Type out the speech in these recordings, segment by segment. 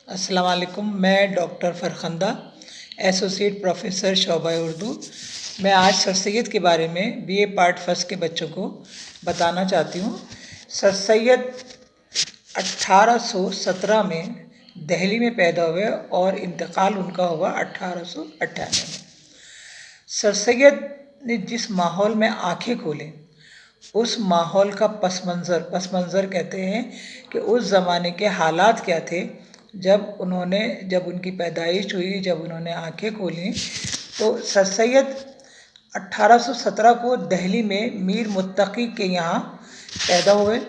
अस्सलाम वालेकुम। मैं डॉक्टर फरखंदा, एसोसिएट प्रोफेसर शोबा उर्दू। मैं आज सर सैयद के बारे में बीए पार्ट फर्स्ट के बच्चों को बताना चाहती हूँ। सर सैयद 1817 में दिल्ली में पैदा हुए और इंतकाल उनका हुआ 1898 में। सर सैयद ने जिस माहौल में आंखें खोलें उस माहौल का पस मंज़र कहते हैं कि उस ज़माने के हालात क्या थे। जब उनकी पैदाइश हुई, जब उन्होंने आंखें खोली, तो सर सैयद 1817 को दिल्ली में मीर मुत्तकी के यहाँ पैदा हुए।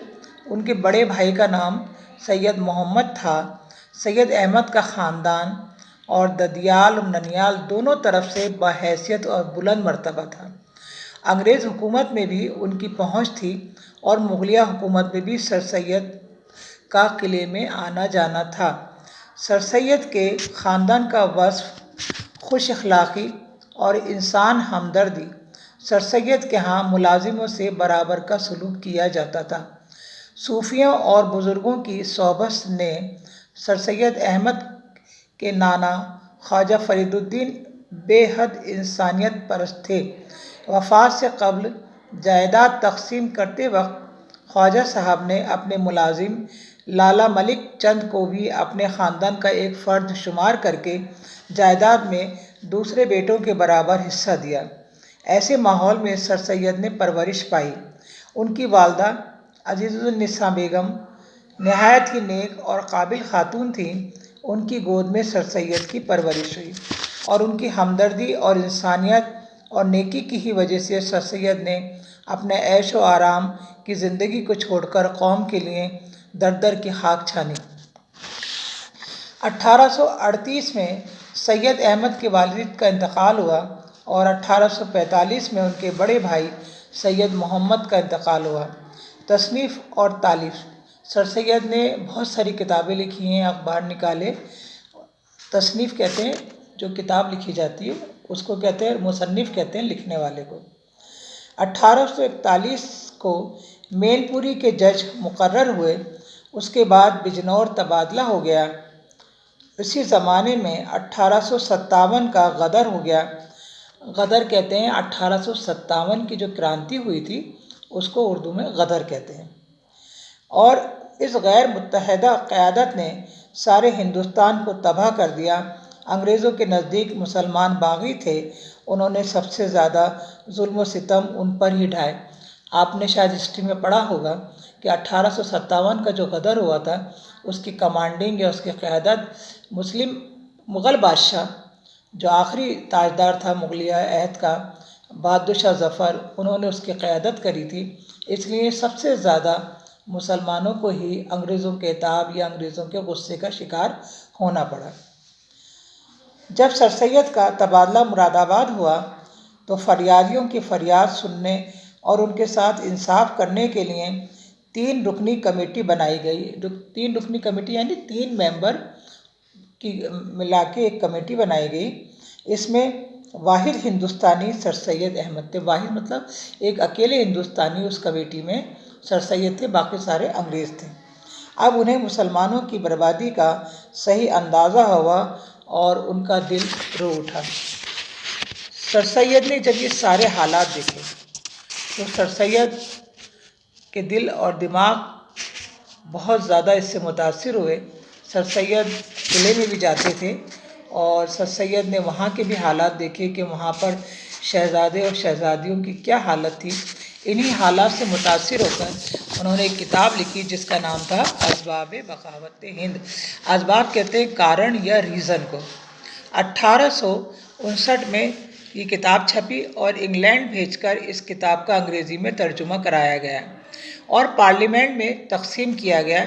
उनके बड़े भाई का नाम सैयद मोहम्मद था। सैयद अहमद का ख़ानदान और ददियाल और ननियाल दोनों तरफ से बहैसियत और बुलंद मर्तबा था। अंग्रेज़ हुकूमत में भी उनकी पहुंच थी और मुगलिया हुकूमत में भी सर सैयद का किले में आना जाना था। सर सैयद के ख़ानदान का वस्फ़ खुश अखलाक़ी और इंसान हमदर्दी। सर सैयद के यहाँ मुलाजिमों से बराबर का सलूक किया जाता था। सूफियों और बुज़ुर्गों की सोहबत ने सर सैयद अहमद के नाना ख्वाजा फरीदुद्दीन बेहद इंसानियत परस्त थे। वफ़ात से क़ब्ल जायदाद तक़सीम करते वक्त ख्वाजा साहब ने अपने मुलाजिम लाला मलिक चंद को भी अपने ख़ानदान का एक फ़र्द शुमार करके जायदाद में दूसरे बेटों के बराबर हिस्सा दिया। ऐसे माहौल में सर सैयद ने परवरिश पाई। उनकी वालदा अज़ीज़ुन्निसा बेगम नहायत ही नेक और काबिल खातून थीं। उनकी गोद में सर सैयद की परवरिश हुई और उनकी हमदर्दी और इंसानियत और नेकी की ही वजह से सर सैयद ने अपने ऐश व आराम की ज़िंदगी को छोड़कर कौम के लिए दर दर की खाक छानी। 1838 में सैयद अहमद के वालिद का इंतकाल हुआ और 1845 में उनके बड़े भाई सैयद मोहम्मद का इंतकाल हुआ। तसनीफ़ और तालीफ़। सर सैयद ने बहुत सारी किताबें लिखी हैं, अखबार निकाले। तसनीफ़ कहते हैं जो किताब लिखी जाती है उसको कहते हैं, मुसन्निफ़ कहते हैं लिखने वाले को। 1841 को मैनपुरी के जज मुकर्रर हुए। उसके बाद बिजनौर तबादला हो गया। इसी ज़माने में 1857 का गदर हो गया। गदर कहते हैं 1857 की जो क्रांति हुई थी उसको उर्दू में गदर कहते हैं। और इस गैर मुत्तहदा क़यादत ने सारे हिंदुस्तान को तबाह कर दिया। अंग्रेज़ों के नज़दीक मुसलमान बागी थे, उन्होंने सबसे ज़्यादा जुल्म व सितम उन पर ही ढाए। आपने शायद हिस्ट्री में पढ़ा होगा कि 1857 का जो गदर हुआ था उसकी कमांडिंग या उसकी क़यादत मुग़ल बादशाह जो आखिरी ताजदार था मुगलिया अहद का, बहादुर शाह ज़फ़र, उन्होंने उसकी क़यादत करी थी। इसलिए सबसे ज़्यादा मुसलमानों को ही अंग्रेज़ों के ताब या अंग्रेज़ों के गुस्से का शिकार होना पड़ा। जब सर सैयद का तबादला मुरादाबाद हुआ तो फरियादियों की फरियाद सुनने और उनके साथ इंसाफ करने के लिए 3 रुकनी कमेटी बनाई गई। 3 रुकनी कमेटी यानी 3 मेंबर की मिला के एक कमेटी बनाई गई। इसमें वाहिद हिंदुस्तानी सर सैयद अहमद थे। वाहिद मतलब एक अकेले हिंदुस्तानी उस कमेटी में सर सैयद थे, बाकी सारे अंग्रेज़ थे। अब उन्हें मुसलमानों की बर्बादी का सही अंदाज़ा हुआ और उनका दिल रो उठा। सर सैयद ने जब ये सारे हालात देखे तो सर सैयद के दिल और दिमाग बहुत ज़्यादा इससे मुतासिर हुए। सर सैयद किले में भी जाते थे और सर सैयद ने वहाँ के भी हालात देखे कि वहाँ पर शहज़ादे और शहज़ादियों की क्या हालत थी। इन्हीं हालात से मुतासिर होकर उन्होंने एक किताब लिखी जिसका नाम था असबाब बग़ावत हिंद। असबाब कहते हैं कारण या रीज़न को। 1859 में ये किताब छपी और इंग्लैंड भेजकर इस किताब का अंग्रेज़ी में तर्जुमा कराया गया और पार्लियामेंट में तक़सीम किया गया।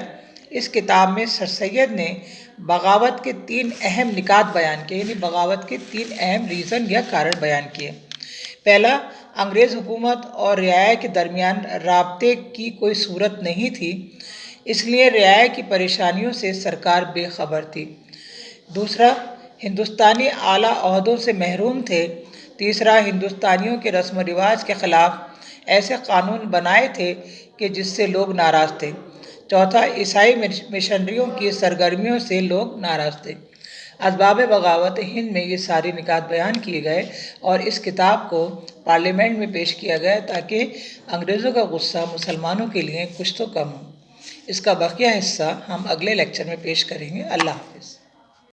इस किताब में सर सैयद ने बग़ावत के 3 अहम निकात बयान किए, यानी बग़ावत के 3 अहम रीज़न या कारण बयान किए। पहला, अंग्रेज़ हुकूमत और रियाया के दरमियान राब्ते की कोई सूरत नहीं थी, इसलिए रियाया की परेशानियों से सरकार बेखबर थी। दूसरा, हिंदुस्तानी आला ओहदों से महरूम थे। तीसरा, हिंदुस्तानियों के रस्म व रिवाज के ख़िलाफ़ ऐसे कानून बनाए थे कि जिससे लोग नाराज़ थे। چوتھا، عیسائی مشنریوں کی سرگرمیوں سے لوگ ناراض تھے۔ اسباب بغاوت ہند میں یہ ساری نکات بیان کیے گئے اور اس کتاب کو پارلیمنٹ میں پیش کیا گیا تاکہ انگریزوں کا غصہ مسلمانوں کے لیے کچھ تو کم ہو۔ اس کا بقیہ حصہ ہم اگلے لیکچر میں پیش کریں گے۔ اللہ حافظ۔